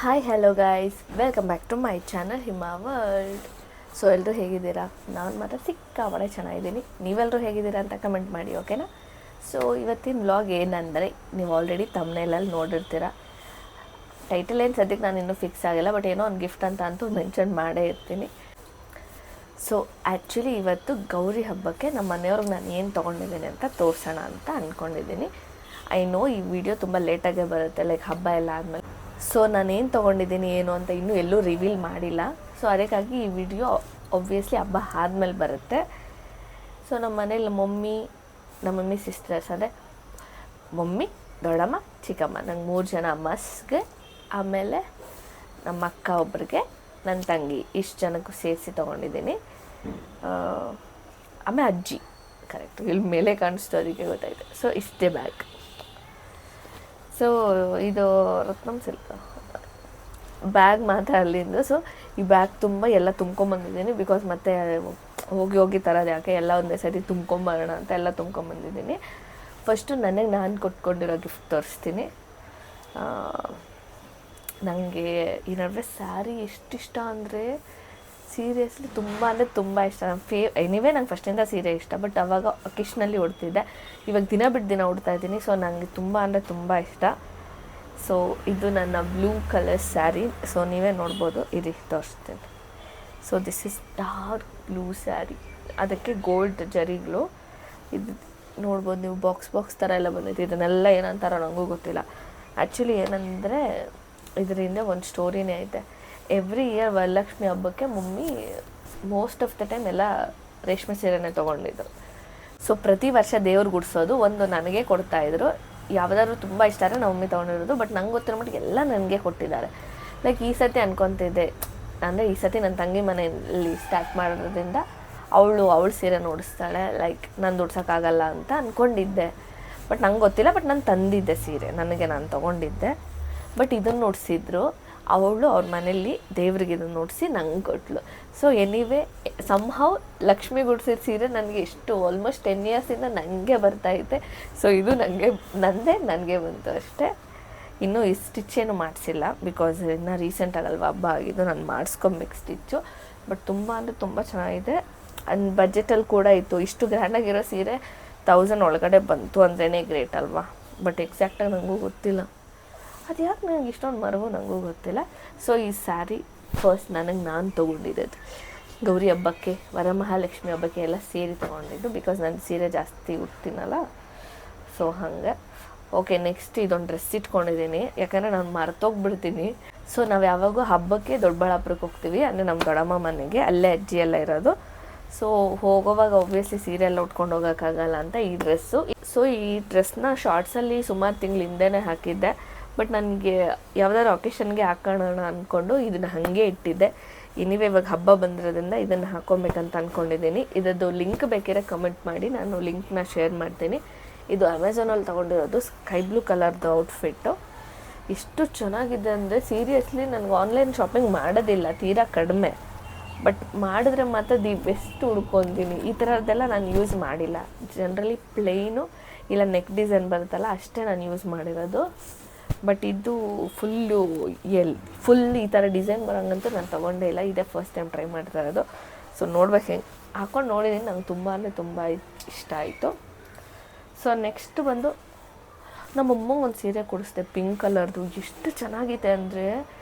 Hi hello guys, welcome back to my channel Hima world. So ಎಲ್ಲರೂ ಹೇಗಿದ್ದೀರಾ? ನಾನು ಮಾತ್ರ ಸಿಕ್ಕಾಪಟ್ಟೆ ಚೆನ್ನಾಗಿದ್ದೀನಿ. ನೀವೆಲ್ಲರೂ ಹೇಗಿದ್ದೀರಾ ಅಂತ ಕಮೆಂಟ್ ಮಾಡಿ, ಓಕೆನಾ? ಸೊ ಇವತ್ತಿನ ವ್ಲಾಗ್ ಏನಂದರೆ, ನೀವು ಆಲ್ರೆಡಿ ತಮ್ನೇಲಲ್ಲಿ ನೋಡಿರ್ತೀರ. ಟೈಟಲ್ ಏನು ಸದ್ಯಕ್ಕೆ ನಾನು ಇನ್ನೂ ಫಿಕ್ಸ್ ಆಗಿಲ್ಲ, ಬಟ್ ಏನೋ ಒಂದು ಗಿಫ್ಟ್ ಅಂತ ಅಂತೂ ಮೆನ್ಷನ್ ಮಾಡೇ ಇರ್ತೀನಿ. ಸೊ ಆ್ಯಕ್ಚುಲಿ ಇವತ್ತು ಗೌರಿ ಹಬ್ಬಕ್ಕೆ ನಮ್ಮ ಮನೆಯವ್ರಿಗೆ ನಾನು ಏನು ತೊಗೊಂಡಿದ್ದೀನಿ ಅಂತ ತೋರಿಸೋಣ ಅಂತ ಅಂದ್ಕೊಂಡಿದ್ದೀನಿ. ಐ ನೋ ಈ ವಿಡಿಯೋ ತುಂಬ ಲೇಟಾಗೇ ಬರುತ್ತೆ, ಲೈಕ್ ಹಬ್ಬ ಎಲ್ಲ ಆದಮೇಲೆ. ಸೊ ನಾನೇನು ತೊಗೊಂಡಿದ್ದೀನಿ ಏನು ಅಂತ ಇನ್ನೂ ಎಲ್ಲೂ ರಿವೀಲ್ ಮಾಡಿಲ್ಲ. ಸೊ ಅದಕ್ಕಾಗಿ ಈ ವಿಡಿಯೋ ಒಬ್ವಿಯಸ್ಲಿ ಹಬ್ಬ ಆದಮೇಲೆ ಬರುತ್ತೆ. ಸೊ ನಮ್ಮ ಮನೇಲಿ ನಮ್ಮ ಮಮ್ಮಿ ಸಿಸ್ಟರ್ಸ್ ಅಂದರೆ ಮಮ್ಮಿ, ದೊಡ್ಡಮ್ಮ, ಚಿಕ್ಕಮ್ಮ, ನಂಗೆ 3 ಜನ ಅಮ್ಮಸ್ಗೆ, ಆಮೇಲೆ ನಮ್ಮ ಅಕ್ಕ ಒಬ್ರಿಗೆ, ನನ್ನ ತಂಗಿ, ಇಷ್ಟು ಜನಕ್ಕೂ ಸೇರಿಸಿ ತೊಗೊಂಡಿದ್ದೀನಿ. ಆಮೇಲೆ ಅಜ್ಜಿ, ಕರೆಕ್ಟ್ ಇಲ್ಲಿ ಮೇಲೆ ಕಾಣಿಸ್ತು, ಅದಕ್ಕೆ ಗೊತ್ತಾಯಿತು. ಸೊ ಇಷ್ಟೇ ಬ್ಯಾಗ್. ಸೊ ಇದು ರತ್ನಂ ಸಿಲ್ಕ್ ಬ್ಯಾಗ್ ಮಾತ್ರ ಅಲ್ಲಿಂದು. ಸೊ ಈ ಬ್ಯಾಗ್ ತುಂಬ ಎಲ್ಲ ತುಂಬ್ಕೊಂಬಂದಿದ್ದೀನಿ, ಬಿಕಾಸ್ ಮತ್ತೆ ಹೋಗಿ ತರೋದು ಯಾಕೆ, ಎಲ್ಲ ಒಂದೇ ಸರಿ ತುಂಬ್ಕೊಂಬರೋಣ ಅಂತ ಎಲ್ಲ ತುಂಬ್ಕೊಂಬಂದಿದ್ದೀನಿ. ಫಸ್ಟು ನನಗೆ ನಾನು ಕೊಟ್ಕೊಂಡಿರೋ ಗಿಫ್ಟ್ ತೋರಿಸ್ತೀನಿ. ನನಗೆ ಈ ನಡುವೆ ಸ್ಯಾರಿ ಎಷ್ಟಿಷ್ಟ ಅಂದರೆ, ಸೀರಿಯಸ್ಲಿ ತುಂಬ ಅಂದರೆ ತುಂಬ ಇಷ್ಟ. ಎನಿವೇ ನಂಗೆ ಫಸ್ಟಿಂದ ಸೀರೆ ಇಷ್ಟ, ಬಟ್ ಅವಾಗ ಅಕೇಶ್ನಲ್ಲಿ ಉಡ್ತಿದ್ದೆ. ಇವಾಗ ದಿನ ಬಿಟ್ಟು ದಿನ ಉಡ್ತಾಯಿದ್ದೀನಿ. ಸೊ ನನಗೆ ತುಂಬ ಅಂದರೆ ತುಂಬ ಇಷ್ಟ. ಸೊ ಇದು ನನ್ನ ಬ್ಲೂ ಕಲರ್ ಸ್ಯಾರಿ. ಸೊ ನೀವೇ ನೋಡ್ಬೋದು, ಇರಿ ತೋರಿಸ್ತೀನಿ. So this is dark blue sari, ಅದಕ್ಕೆ ಗೋಲ್ಡ್ ಜರಿಗಳು. ಇದು ನೋಡ್ಬೋದು ನೀವು, ಬಾಕ್ಸ್ ಥರ ಎಲ್ಲ ಬಂದೈತೆ. ಇದನ್ನೆಲ್ಲ ಏನಂತಾರೋ ನನಗೂ ಗೊತ್ತಿಲ್ಲ. ಆ್ಯಕ್ಚುಲಿ ಏನಂದರೆ ಇದರಿಂದ ಒಂದು ಸ್ಟೋರಿನೇ ಐತೆ. ಎವ್ರಿ ಇಯರ್ ವರಲಕ್ಷ್ಮಿ ಹಬ್ಬಕ್ಕೆ mummy most of the time ಎಲ್ಲ ರೇಷ್ಮೆ ಸೀರೆನೇ ತೊಗೊಂಡಿದ್ರು. ಸೊ ಪ್ರತಿ ವರ್ಷ ದೇವ್ರಿಗೆ ಗುಡಿಸೋದು ಒಂದು ನನಗೆ ಕೊಡ್ತಾಯಿದ್ರು. ಯಾವುದಾದ್ರು ತುಂಬ ಇಷ್ಟ ಆದರೆ ನಮ್ಮ ಮಮ್ಮಿ ತೊಗೊಂಡಿರೋದು, ಬಟ್ ನಂಗೆ ಗೊತ್ತಿರೋ ಮಟ್ಟಿಗೆ ಎಲ್ಲ ನನಗೆ ಕೊಟ್ಟಿದ್ದಾರೆ. ಲೈಕ್ ಈ ಸತಿ ಅನ್ಕೊತಿದ್ದೆ, ಅಂದರೆ ಈ ಸತಿ ನನ್ನ ತಂಗಿ ಮನೆಯಲ್ಲಿ ಸ್ಟಾರ್ಟ್ ಮಾಡೋದ್ರಿಂದ ಅವಳು ಸೀರೆ ನೋಡಿಸ್ತಾಳೆ, ಲೈಕ್ ನಾನು ದುಡ್ಸೋಕ್ಕಾಗಲ್ಲ ಅಂತ ಅಂದ್ಕೊಂಡಿದ್ದೆ. ಬಟ್ ನಂಗೆ ಗೊತ್ತಿಲ್ಲ, ಬಟ್ ನಾನು ತಂದಿದ್ದೆ ಸೀರೆ, ನಾನು ತೊಗೊಂಡಿದ್ದೆ. ಬಟ್ ಇದನ್ನು ನೋಡಿಸಿದ್ರು ಅವಳು, ಅವ್ರ ಮನೇಲಿ ದೇವ್ರಿಗೆ ಇದನ್ನು ನೋಡಿಸಿ ನಂಗೆ ಕೊಟ್ಟಳು. ಸೊ ಎನಿವೇ ಸಮ್ಹೌ ಲಕ್ಷ್ಮಿ ಗುಡ್ಸಿದ ಸೀರೆ ನನಗೆ ಆಲ್ಮೋಸ್ಟ್ 10 ಇಯರ್ಸಿಂದ ನನಗೆ ಬರ್ತಾಯಿದೆ. ಸೊ ಇದು ನನಗೆ ಬಂತು ಅಷ್ಟೇ. ಇನ್ನೂ ಈ ಸ್ಟಿಚ್ಚೇನು ಮಾಡಿಸಿಲ್ಲ, ಬಿಕಾಸ್ ಇನ್ನೂ ರೀಸೆಂಟ್ ಆಗಲ್ವ ಹಬ್ಬ ಆಗಿದ್ದು, ನಾನು ಮಾಡಿಸ್ಕೊಬೇಕು ಸ್ಟಿಚ್ಚು. ಬಟ್ ತುಂಬ ಅಂದರೆ ತುಂಬ ಚೆನ್ನಾಗಿದೆ. ಅಂಡ್ ಬಜೆಟಲ್ಲಿ ಕೂಡ ಇತ್ತು. ಇಷ್ಟು ಗ್ರ್ಯಾಂಡಾಗಿರೋ ಸೀರೆ 1000 ಒಳಗಡೆ ಬಂತು ಅಂದ್ರೇ ಗ್ರೇಟ್ ಅಲ್ವಾ. ಬಟ್ ಎಕ್ಸಾಕ್ಟಾಗಿ ನನಗೂ ಗೊತ್ತಿಲ್ಲ, ಅದು ಯಾಕೆ ನನಗೆ ಇಷ್ಟೊಂದು ಮರವು ನನಗೂ ಗೊತ್ತಿಲ್ಲ. ಸೊ ಈ ಸ್ಯಾರಿ ಫಸ್ಟ್ ನಾನು ತೊಗೊಂಡಿದ್ದು ಗೌರಿ ಹಬ್ಬಕ್ಕೆ, ವರಮಹಾಲಕ್ಷ್ಮಿ ಹಬ್ಬಕ್ಕೆ ಎಲ್ಲ ಸೇರಿ ತೊಗೊಂಡಿದ್ದು, ಬಿಕಾಸ್ ನಾನು ಸೀರೆ ಜಾಸ್ತಿ ಉಡ್ತೀನಲ್ಲ. ಸೊ ಹಾಗೆ ಓಕೆ. ನೆಕ್ಸ್ಟ್ ಇದೊಂದು ಡ್ರೆಸ್ ಇಟ್ಕೊಂಡಿದ್ದೀನಿ, ಯಾಕಂದರೆ ನಾನು ಮರ್ತೋಗ್ಬಿಡ್ತೀನಿ. ಸೊ ನಾವು ಯಾವಾಗೂ ಹಬ್ಬಕ್ಕೆ ದೊಡ್ಡಬಳ್ಳಾಪುರಕ್ಕೆ ಹೋಗ್ತೀವಿ, ಅಂದರೆ ನಮ್ಮ ದೊಡ್ಡಮ್ಮ ಮನೆಗೆ, ಅಲ್ಲೇ ಅಜ್ಜಿ ಎಲ್ಲ ಇರೋದು. ಸೊ ಹೋಗೋವಾಗ ಒಬ್ವಿಯಸ್ಲಿ ಸೀರೆ ಎಲ್ಲ ಉಟ್ಕೊಂಡು ಹೋಗೋಕ್ಕಾಗಲ್ಲ ಅಂತ ಈ ಡ್ರೆಸ್ಸು. ಸೊ ಈ ಡ್ರೆಸ್ನ ಶಾರ್ಟ್ಸಲ್ಲಿ ಸುಮಾರು ತಿಂಗಳು ಹಿಂದೆನೇ ಹಾಕಿದ್ದೆ, ಬಟ್ ನನಗೆ ಯಾವುದಾದ್ರು ಒಕೇಶನ್ಗೆ ಹಾಕೋಣ ಅಂದ್ಕೊಂಡು ಇದನ್ನು ಹಾಗೆ ಇಟ್ಟಿದ್ದೆ. ಎನಿವೇ ಇವಾಗ ಹಬ್ಬ ಬಂದಿರೋದ್ರಿಂದ ಇದನ್ನು ಹಾಕ್ಕೊಬೇಕಂತ ಅಂದ್ಕೊಂಡಿದ್ದೀನಿ. ಇದರದ್ದು ಲಿಂಕ್ ಬೇಕಿದ್ರೆ ಕಮೆಂಟ್ ಮಾಡಿ, ನಾನು ಲಿಂಕ್ನ ಶೇರ್ ಮಾಡ್ತೀನಿ. ಇದು ಅಮೆಝಾನಲ್ಲಿ ತೊಗೊಂಡಿರೋದು, ಸ್ಕೈ ಬ್ಲೂ ಕಲರ್ದು ಔಟ್ಫಿಟ್ಟು. ಎಷ್ಟು ಚೆನ್ನಾಗಿದೆ ಅಂದರೆ ಸೀರಿಯಸ್ಲಿ ನನಗೆ ಆನ್ಲೈನ್ ಶಾಪಿಂಗ್ ಮಾಡೋದಿಲ್ಲ, ತೀರಾ ಕಡಿಮೆ. ಬಟ್ ಮಾಡಿದ್ರೆ ಮಾತ್ರ ದಿ ಬೆಸ್ಟ್ ಹುಡ್ಕೊತೀನಿ. ಈ ಥರದ್ದೆಲ್ಲ ನಾನು ಯೂಸ್ ಮಾಡಿಲ್ಲ. ಜನರಲಿ ಪ್ಲೇನು ಇಲ್ಲ ನೆಕ್ ಡಿಸೈನ್ ಬರುತ್ತಲ್ಲ ಅಷ್ಟೇ ನಾನು ಯೂಸ್ ಮಾಡಿರೋದು. ಬಟ್ ಇದು ಫುಲ್ ಈ ಥರ ಡಿಸೈನ್ ಬರೋಂಗಂತೂ ನಾನು ತೊಗೊಂಡೇ ಇಲ್ಲ. ಇದೇ ಫಸ್ಟ್ ಟೈಮ್ ಟ್ರೈ ಮಾಡ್ತಾ ಇರೋದು. ಸೊ ನೋಡ್ಬೇಕು, ಹೆಂಗೆ ಹಾಕ್ಕೊಂಡು ನೋಡಿದ್ದೀನಿ, ನಂಗೆ ತುಂಬ ಅಂದರೆ ತುಂಬ ಇಷ್ಟ ಆಯಿತು. ಸೊ ನೆಕ್ಸ್ಟ್ ಬಂದು ನಮ್ಮಮ್ಮಂಗೆ ಒಂದು ಸೀರೆ ಕೊಡಿಸ್ದೆ, ಪಿಂಕ್ ಕಲರ್ದು. ಎಷ್ಟು ಚೆನ್ನಾಗಿದೆ ಅಂದರೆ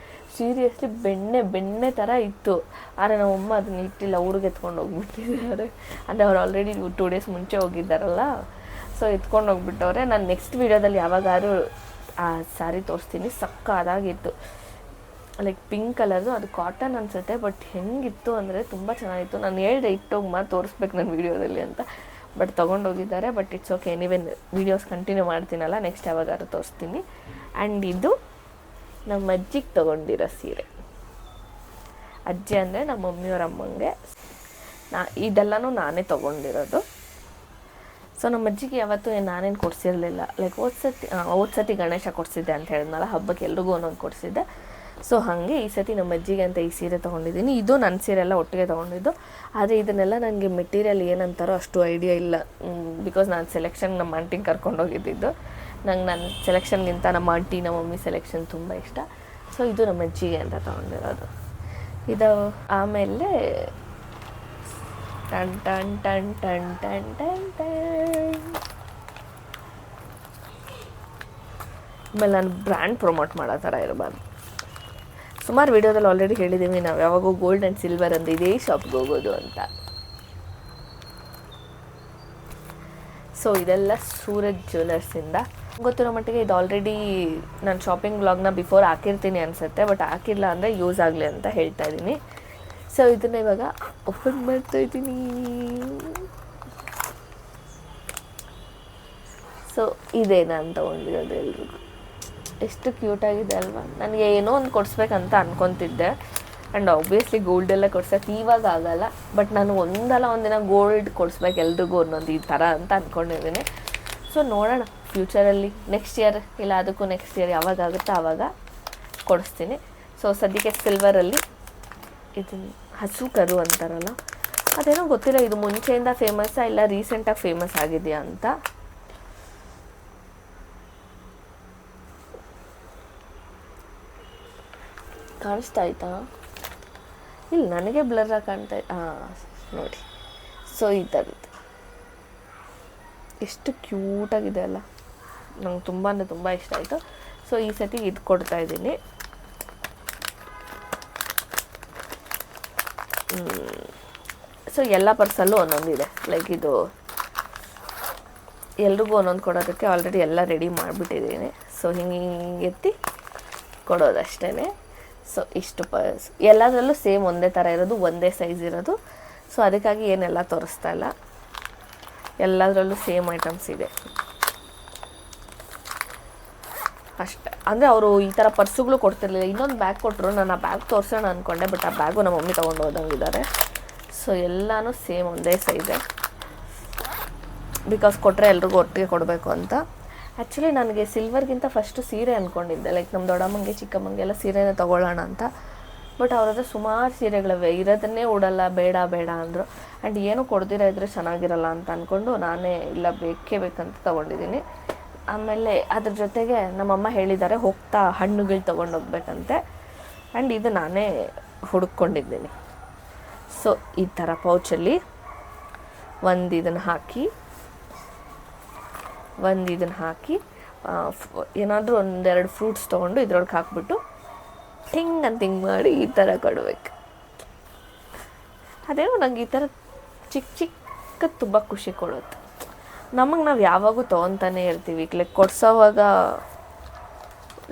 ಸೀರಿಯಸ್ಲಿ ಬೆಣ್ಣೆ ಥರ ಇತ್ತು. ಆದರೆ ನಮ್ಮಮ್ಮ ಅದನ್ನ ಇಟ್ಟಿಲ್ಲ, ಊರಿಗೆ ಎತ್ಕೊಂಡು ಹೋಗ್ಬಿಟ್ಟಿದ್ದಾರೆ. ಅಂದರೆ ಅವ್ರು ಆಲ್ರೆಡಿ 2 ಡೇಸ್ ಮುಂಚೆ ಹೋಗಿದ್ದಾರಲ್ಲ, ಸೊ ಎತ್ಕೊಂಡು ಹೋಗ್ಬಿಟ್ಟವ್ರೆ. ನಾನು ನೆಕ್ಸ್ಟ್ ವೀಡಿಯೋದಲ್ಲಿ ಯಾವಾಗಾದ್ರೂ ಆ ಸ್ಯಾರಿ ತೋರಿಸ್ತೀನಿ. ಸಕ್ಕತ್ತಾಗಿತ್ತು, ಲೈಕ್ ಪಿಂಕ್ ಕಲರ್ದು, ಅದು ಕಾಟನ್ ಅನಿಸುತ್ತೆ. ಬಟ್ ಹೆಂಗಿತ್ತು ಅಂದರೆ ತುಂಬ ಚೆನ್ನಾಗಿತ್ತು. ನಾನು ಹೇಳಿದೆ ಇಟ್ಟೋಗಿ ತೋರಿಸ್ಬೇಕು ನನ್ನ ವೀಡಿಯೋದಲ್ಲಿ ಅಂತ, ಬಟ್ ತೊಗೊಂಡೋಗಿದ್ದಾರೆ. But it's okay, anyway videos continue ಮಾಡ್ತೀನಲ್ಲ, ನೆಕ್ಸ್ಟ್ ಯಾವಾಗಾದ್ರೂ ತೋರಿಸ್ತೀನಿ. ಆ್ಯಂಡ್ ಇದು ನಮ್ಮ ಅಜ್ಜಿಗೆ ತೊಗೊಂಡಿರೋ ಸೀರೆ. ಅಜ್ಜಿ ಅಂದರೆ ನಮ್ಮ ಮಮ್ಮಿಯವರ ಅಮ್ಮಂಗೆ. ಇದೆಲ್ಲನೂ ನಾನೇ ತೊಗೊಂಡಿರೋದು. ಸೊ ನಮ್ಮ ಅಜ್ಜಿಗೆ ಯಾವತ್ತೂ ನಾನೇನು ಕೊಡಿಸಿರಲಿಲ್ಲ. ಲೈಕ್ ಹೋದ ಸತಿ ಗಣೇಶ ಕೊಡಿಸಿದ್ದೆ ಅಂತ ಹೇಳಿದ್ನಲ್ಲ, ಹಬ್ಬಕ್ಕೆ ಎಲ್ರಿಗೂ ಒಂದೊಂದು ಕೊಡಿಸಿದ್ದೆ. ಸೊ ಹಾಗೆ ಈ ಸತಿ ನಮ್ಮ ಅಜ್ಜಿಗೆ ಅಂತ ಈ ಸೀರೆ ತೊಗೊಂಡಿದ್ದೀನಿ. ಇದು ನನ್ನ ಸೀರೆ ಎಲ್ಲ ಒಟ್ಟಿಗೆ ತೊಗೊಂಡಿದ್ದು. ಆದರೆ ಇದನ್ನೆಲ್ಲ ನನಗೆ ಮೆಟೀರಿಯಲ್ ಏನಂತಾರೋ ಅಷ್ಟು ಐಡಿಯಾ ಇಲ್ಲ, ಬಿಕಾಸ್ ನಾನು ಸೆಲೆಕ್ಷನ್ ನಮ್ಮ ಆಂಟಿಗೆ ಕರ್ಕೊಂಡೋಗಿದ್ದಿದ್ದು. ನನ್ನ ಸೆಲೆಕ್ಷನ್ಗಿಂತ ನಮ್ಮ ಆಂಟಿ ನಮ್ಮ ಮಮ್ಮಿ ಸೆಲೆಕ್ಷನ್ ತುಂಬ ಇಷ್ಟ. ಸೊ ಇದು ನಮ್ಮ ಅಜ್ಜಿಗೆ ಅಂತ ತೊಗೊಂಡಿರೋದು ಇದು. ಆಮೇಲೆ ton ton ton ton ton ton ton. ಆಮೇಲೆ ನಾನು ಬ್ರ್ಯಾಂಡ್ ಪ್ರಮೋಟ್ ಮಾಡೋ ಥರ ಇರಬಾರ್ದು. ಸುಮಾರು ವೀಡಿಯೋದಲ್ಲಿ ಆಲ್ರೆಡಿ ಹೇಳಿದ್ದೀವಿ, ನಾವು ಯಾವಾಗೂ ಗೋಲ್ಡ್ ಆ್ಯಂಡ್ ಸಿಲ್ವರ್ ಅಂತ ಇದೇ ಶಾಪ್ಗೆ ಹೋಗೋದು ಅಂತ. ಸೊ ಇದೆಲ್ಲ ಸೂರಜ್ ಜ್ಯುವೆಲರ್ಸಿಂದ. ಗೊತ್ತಿರೋ ಮಟ್ಟಿಗೆ ಇದು ಆಲ್ರೆಡಿ ನಾನು ಶಾಪಿಂಗ್ ವ್ಲಾಗ್ನ ಬಿಫೋರ್ ಹಾಕಿರ್ತೀನಿ ಅನಿಸುತ್ತೆ, ಬಟ್ ಹಾಕಿಲ್ಲ ಅಂದರೆ ಯೂಸ್ ಆಗಲಿ ಅಂತ ಹೇಳ್ತಾ ಇದ್ದೀನಿ. ಸೊ ಇದನ್ನು ಇವಾಗ ಓಪನ್ ಮಾಡ್ತಾ ಇದ್ದೀನಿ. ಸೊ ಇದೇ ನಾನು ತೊಗೊಂಡಿರೋದು. ಎಲ್ರಿಗೂ ಎಷ್ಟು ಕ್ಯೂಟಾಗಿದೆ ಅಲ್ವಾ. ನನಗೆ ಏನೋ ಒಂದು ಕೊಡಿಸ್ಬೇಕಂತ ಅನ್ಕೊತಿದ್ದೆ, ಆ್ಯಂಡ್ ಆಬ್ವಿಯಸ್ಲಿ ಗೋಲ್ಡೆಲ್ಲ ಕೊಡ್ಸೋಕ್ಕೆ ಇವಾಗ ಆಗಲ್ಲ, ಬಟ್ ನಾನು ಒಂದಿನ ಗೋಲ್ಡ್ ಕೊಡಿಸ್ಬೇಕು ಎಲ್ರಿಗೂ ಒಂದೊಂದು ಈ ಥರ ಅಂತ ಅಂದ್ಕೊಂಡಿದ್ದೀನಿ. ಸೊ ನೋಡೋಣ ಫ್ಯೂಚರಲ್ಲಿ, ನೆಕ್ಸ್ಟ್ ಇಯರ್ ಇಲ್ಲ ಅದಕ್ಕೂ ನೆಕ್ಸ್ಟ್ ಇಯರ್ ಯಾವಾಗ ಆಗುತ್ತೋ ಆವಾಗ ಕೊಡಿಸ್ತೀನಿ. ಸೊ ಸದ್ಯಕ್ಕೆ ಸಿಲ್ವರಲ್ಲಿ ಇದು ಹಸು ಕರು ಅಂತಾರಲ್ಲ, ಅದೇನೋ ಗೊತ್ತಿಲ್ಲ ಇದು ಮುಂಚೆಯಿಂದ ಫೇಮಸ್ಸಾ ಇಲ್ಲ ರೀಸೆಂಟಾಗಿ ಫೇಮಸ್ ಆಗಿದೆಯಾ ಅಂತ. ಕಾಣಿಸ್ತಾ ಆಯ್ತಾ? ಇಲ್ಲ ನನಗೆ ಬ್ಲರ್ರಾಗಿ ಕಾಣ್ತಾ. ನೋಡಿ, ಸೊ ಈ ಥರದ್ದು ಎಷ್ಟು ಕ್ಯೂಟಾಗಿದೆ ಅಲ್ಲ, ನಂಗೆ ತುಂಬ ಅಂದರೆ ತುಂಬ ಇಷ್ಟ ಆಯಿತು. ಸೊ ಈ ಸತಿ ಇದು ಕೊಡ್ತಾ ಇದ್ದೀನಿ. ಸೊ ಎಲ್ಲ ಪರ್ಸಲ್ಲೂ ಒಂದೊಂದಿದೆ, ಲೈಕ್ ಇದು ಎಲ್ರಿಗೂ ಒಂದೊಂದು ಕೊಡೋದಕ್ಕೆ ಆಲ್ರೆಡಿ ಎಲ್ಲ ರೆಡಿ ಮಾಡಿಬಿಟ್ಟಿದ್ದೀನಿ. ಸೊ ಹಿಂಗೆ ಎತ್ತಿ ಕೊಡೋದಷ್ಟೇ. ಸೊ ಇಷ್ಟು ಪರ್ಸ್ ಎಲ್ಲದರಲ್ಲೂ ಸೇಮ್ ಒಂದೇ ಥರ ಇರೋದು, ಒಂದೇ ಸೈಜ್ ಇರೋದು. ಸೊ ಅದಕ್ಕಾಗಿ ಏನೆಲ್ಲ ತೋರಿಸ್ತಾ ಇಲ್ಲ, ಎಲ್ಲದರಲ್ಲೂ ಸೇಮ್ ಐಟಮ್ಸ್ ಇದೆ ಅಷ್ಟೇ. ಅಂದರೆ ಅವರು ಈ ಥರ ಪರ್ಸುಗಳು ಕೊಡ್ತಿರ್ಲಿಲ್ಲ. ಇನ್ನೊಂದು ಬ್ಯಾಗ್ ಕೊಟ್ಟರು, ನಾನು ಆ ಬ್ಯಾಗ್ ತೋರಿಸೋಣ ಅಂದ್ಕೊಂಡೆ, ಬಟ್ ಆ ಬ್ಯಾಗು ನಮ್ಮ ಮಮ್ಮಿ ತೊಗೊಂಡು ಹೋದಂಗಿದ್ದಾರೆ. ಸೊ ಎಲ್ಲನೂ ಸೇಮ್ ಒಂದೇ ಸೈಜೆ, ಬಿಕಾಸ್ ಕೊಟ್ಟರೆ ಎಲ್ರಿಗೂ ಒಟ್ಟಿಗೆ ಕೊಡಬೇಕು ಅಂತ. ಆ್ಯಕ್ಚುಲಿ ನನಗೆ ಸಿಲ್ವರ್ಗಿಂತ ಫಸ್ಟು ಸೀರೆ ಅಂದ್ಕೊಂಡಿದ್ದೆ, ಲೈಕ್ ನಮ್ಮ ದೊಡ್ಡಮ್ಮಂಗೆ ಚಿಕ್ಕಮ್ಮಂಗೆಲ್ಲ ಸೀರೆನೇ ತೊಗೊಳ್ಳೋಣ ಅಂತ. ಬಟ್ ಅವ್ರ ಹತ್ರ ಸುಮಾರು ಸೀರೆಗಳಿವೆ, ಇರೋದನ್ನೇ ಉಡಲ್ಲ, ಬೇಡ ಬೇಡ ಅಂದರು. ಆ್ಯಂಡ್ ಏನೂ ಕೊಡ್ದಿರ ಇದ್ದರೆ ಚೆನ್ನಾಗಿರಲ್ಲ ಅಂತ ಅಂದ್ಕೊಂಡು ನಾನೇ ಇಲ್ಲ ಬೇಕೇ ಬೇಕಂತ ತೊಗೊಂಡಿದ್ದೀನಿ. ಆಮೇಲೆ ಅದ್ರ ಜೊತೆಗೆ ನಮ್ಮಮ್ಮ ಹೇಳಿದ್ದಾರೆ ಹೋಗ್ತಾ ಹಣ್ಣುಗಳು ತೊಗೊಂಡೋಗ್ಬೇಕಂತೆ, ಆ್ಯಂಡ್ ಇದು ನಾನೇ ಹುಡುಕೊಂಡಿದ್ದೀನಿ. ಸೊ ಈ ಥರ ಪೌಚಲ್ಲಿ ಒಂದು ಇದನ್ನು ಹಾಕಿ ಏನಾದರೂ ಒಂದೆರಡು ಫ್ರೂಟ್ಸ್ ತೊಗೊಂಡು ಇದ್ರೊಳಗೆ ಹಾಕ್ಬಿಟ್ಟು ಟಿಂಗ್ ಅಂತ ಹಿಂಗೆ ಮಾಡಿ ಈ ಥರ ಕೊಡ್ಬೇಕು. ಅದೇನೋ ನಂಗೆ ಈ ಥರ ಚಿಕ್ಕ ತುಂಬ ಖುಷಿ ಕೊಡುತ್ತೆ. ನಮಗೆ ನಾವು ಯಾವಾಗೂ ತೊಗೊತಾನೆ ಇರ್ತೀವಿ, ಲೈಕ್ ಕೊಡ್ಸೋವಾಗ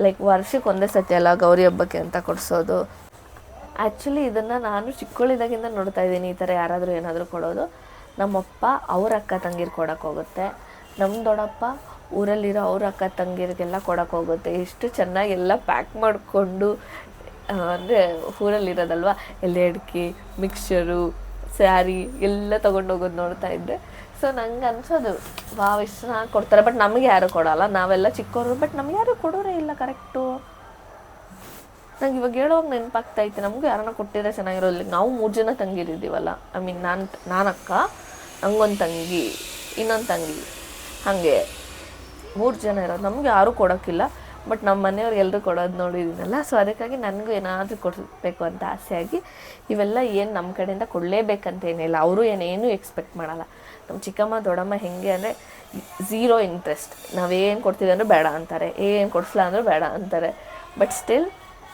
ಲೈಕ್ ವರ್ಷಕ್ಕೆ ಒಂದೇ ಸತಿ ಅಲ್ಲ ಗೌರಿ ಹಬ್ಬಕ್ಕೆ ಅಂತ ಕೊಡಿಸೋದು. ಆ್ಯಕ್ಚುಲಿ ಇದನ್ನು ನಾನು ಚಿಕ್ಕವಳಿದಾಗಿಂದ ನೋಡ್ತಾ ಇದ್ದೀನಿ, ಈ ಥರ ಯಾರಾದರೂ ಏನಾದರೂ ಕೊಡೋದು. ನಮ್ಮಪ್ಪ ಅವ್ರ ಅಕ್ಕ ತಂಗಿರು ಕೊಡೋಕೆ ಹೋಗುತ್ತೆ, ನಮ್ಮ ದೊಡ್ಡಪ್ಪ ಊರಲ್ಲಿರೋ ಅವ್ರ ಅಕ್ಕ ತಂಗಿರಿಗೆಲ್ಲ ಕೊಡೋಕೆ ಹೋಗುತ್ತೆ. ಎಷ್ಟು ಚೆನ್ನಾಗಿ ಎಲ್ಲ ಪ್ಯಾಕ್ ಮಾಡಿಕೊಂಡು, ಅಂದರೆ ಊರಲ್ಲಿರೋದಲ್ವ, ಎಲೆ ಅಡಿಕೆ, ಮಿಕ್ಸ್ಚರು, ಸ್ಯಾರಿ ಎಲ್ಲ ತೊಗೊಂಡೋಗೋದು ನೋಡ್ತಾ ಇದ್ದೆ. ಸೊ ನಂಗೆ ಅನ್ಸೋದು ವಾವ್ ಎಷ್ಟು ಚೆನ್ನಾಗಿ ಕೊಡ್ತಾರೆ, ಬಟ್ ನಮಗೆ ಯಾರು ಕೊಡೋಲ್ಲ, ನಾವೆಲ್ಲ ಚಿಕ್ಕವರು, ಬಟ್ ನಮ್ಗೆ ಯಾರು ಕೊಡೋರೇ ಇಲ್ಲ ಕರೆಕ್ಟು. ನಂಗೆ ಇವಾಗ ಹೇಳೋವಾಗ ನೆನಪಾಗ್ತೈತೆ, ನಮಗೂ ಯಾರನ್ನ ಕೊಟ್ಟಿದ್ರೆ ಚೆನ್ನಾಗಿರೋದಿಲ್ಲ. ನಾವು 3 ಜನ ತಂಗಿರಿದ್ದೀವಲ್ಲ, ಐ ಮೀನ್ ನಾನು ಅಕ್ಕ, ನಂಗೊಂದು ತಂಗಿ, ಇನ್ನೊಂದು ತಂಗಿ, ಹಾಗೆ 3 ಜನ ಇರೋದು. ನಮ್ಗೆ ಯಾರೂ ಕೊಡೋಕ್ಕಿಲ್ಲ, ಬಟ್ ನಮ್ಮ ಮನೆಯವ್ರು ಎಲ್ಲರೂ ಕೊಡೋದು ನೋಡಿದ್ದೀನಲ್ಲ. ಸೊ ಅದಕ್ಕಾಗಿ ನನಗೂ ಏನಾದರೂ ಕೊಡಬೇಕು ಅಂತ ಆಸೆಯಾಗಿ ಇವೆಲ್ಲ ಏನು ನಮ್ಮ ಕಡೆಯಿಂದ ಕೊಡಲೇಬೇಕಂತೇನಿಲ್ಲ, ಅವರು ಏನೇನು ಎಕ್ಸ್ಪೆಕ್ಟ್ ಮಾಡಲ್ಲ. ನಮ್ಮ ಚಿಕ್ಕಮ್ಮ ದೊಡ್ಡಮ್ಮ ಹೆಂಗೆ ಅಂದರೆ ಝೀರೋ ಇಂಟ್ರೆಸ್ಟ್, ನಾವೇನು ಕೊಡ್ತೀವಿ ಅಂದರೆ ಬೇಡ ಅಂತಾರೆ, ಏನು ಕೊಡಿಸ್ಲ ಅಂದರೂ ಬೇಡ ಅಂತಾರೆ. ಬಟ್ ಸ್ಟಿಲ್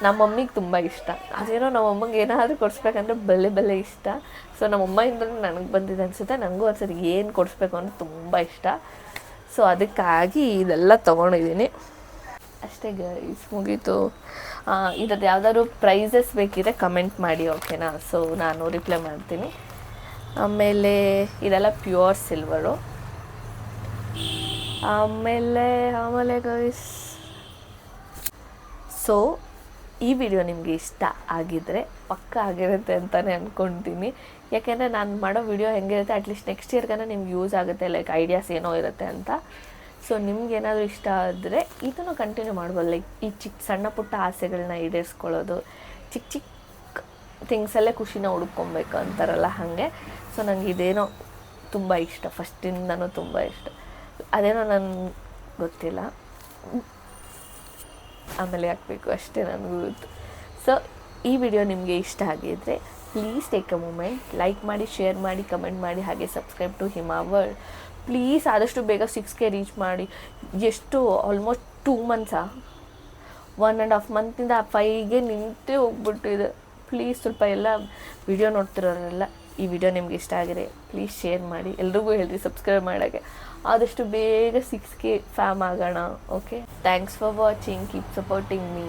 ನಮ್ಮ ಮಮ್ಮಿಗೆ ತುಂಬ ಇಷ್ಟ. ಅದೇನೋ ನಮ್ಮ ಅಮ್ಮಂಗೆ ಏನಾದರೂ ಕೊಡಿಸ್ಬೇಕಂದ್ರೆ ಬಲ್ಲೆ ಇಷ್ಟ. ಸೊ ನಮ್ಮಮ್ಮಿಂದ ನನಗೆ ಬಂದಿದೆ ಅನಿಸುತ್ತೆ, ನನಗೂ ಅನ್ಸುತ್ತೆ ಏನು ಕೊಡಿಸ್ಬೇಕು ಅಂದರೆ ತುಂಬ ಇಷ್ಟ. ಸೊ ಅದಕ್ಕಾಗಿ ಇದೆಲ್ಲ ತೊಗೊಂಡಿದ್ದೀನಿ ಅಷ್ಟೇ ಗೈಸ್, ಮುಗೀತು. ಇದ್ರದ್ದು ಯಾವ್ದಾದ್ರು ಪ್ರೈಸಸ್ ಬೇಕಿದ್ರೆ ಕಮೆಂಟ್ ಮಾಡಿ, ಓಕೆನಾ? ಸೊ ನಾನು ರಿಪ್ಲೈ ಮಾಡ್ತೀನಿ. ಆಮೇಲೆ ಇದೆಲ್ಲ ಪ್ಯೂರ್ ಸಿಲ್ವರು. ಆಮೇಲೆ ಗೈಸ್, ಸೊ ಈ ವಿಡಿಯೋ ನಿಮಗೆ ಇಷ್ಟ ಆಗಿದ್ದರೆ ಪಕ್ಕ ಆಗಿರುತ್ತೆ ಅಂತಲೇ ಅಂದ್ಕೊಳ್ತೀನಿ. ಯಾಕೆಂದರೆ ನಾನು ಮಾಡೋ ವಿಡಿಯೋ ಹೆಂಗಿರುತ್ತೆ ಅಟ್ಲೀಸ್ಟ್ ನೆಕ್ಸ್ಟ್ ಇಯರ್ಗಾನ ನಿಮ್ಗೆ ಯೂಸ್ ಆಗುತ್ತೆ, ಲೈಕ್ ಐಡಿಯಾಸ್ ಏನೋ ಇರುತ್ತೆ ಅಂತ. ಸೊ ನಿಮ್ಗೇನಾದರೂ ಇಷ್ಟ ಆದರೆ ಇದನ್ನು ಕಂಟಿನ್ಯೂ ಮಾಡ್ಬೋದು. ಲೈಕ್ ಈ ಸಣ್ಣ ಪುಟ್ಟ ಆಸೆಗಳನ್ನ ಈಡೇರಿಸ್ಕೊಳ್ಳೋದು, ಚಿಕ್ಕ ಥಿಂಗ್ಸಲ್ಲೇ ಖುಷಿನ ಹುಡ್ಕೊಬೇಕು ಅಂತಾರಲ್ಲ ಹಾಗೆ. ಸೊ ನನಗೆ ಇದೇನೋ ತುಂಬ ಇಷ್ಟ, ಫಸ್ಟಿಂದನೂ ತುಂಬ ಇಷ್ಟ. ಅದೇನೋ ನನಗೆ ಗೊತ್ತಿಲ್ಲ, ಆಮೇಲೆ ಹಾಕಬೇಕು ಅಷ್ಟೇ ನನಗೂ ಗೊತ್ತು. ಸೊ ಈ ವಿಡಿಯೋ ನಿಮಗೆ ಇಷ್ಟ ಆಗಿದ್ದರೆ please take a moment, like ಮಾಡಿ, ಶೇರ್ ಮಾಡಿ, ಕಮೆಂಟ್ ಮಾಡಿ, ಹಾಗೆ subscribe to Hima world. Please ಆದಷ್ಟು ಬೇಗ 6K ರೀಚ್ ಮಾಡಿ. ಎಷ್ಟು ಆಲ್ಮೋಸ್ಟ್ 2 ಮಂತ್ಸಾ 1.5 ಮಂತಿಂದ 5ಗೆ ನಿಂತೇ ಹೋಗ್ಬಿಟ್ಟಿದೆ. ಪ್ಲೀಸ್ ಸ್ವಲ್ಪ ಎಲ್ಲ ವಿಡಿಯೋ ನೋಡ್ತಿರೋರೆಲ್ಲ ಈ ವಿಡಿಯೋ ನಿಮ್ಗೆ ಇಷ್ಟ ಆಗಿದೆ ಪ್ಲೀಸ್ ಶೇರ್ ಮಾಡಿ, ಎಲ್ರಿಗೂ ಹೇಳ್ರಿ ಸಬ್ಸ್ಕ್ರೈಬ್ ಮಾಡೋಕ್ಕೆ. ಆದಷ್ಟು ಬೇಗ 6K ಫ್ಯಾಮ್ ಆಗೋಣ. Okay, thanks for watching, keep supporting me.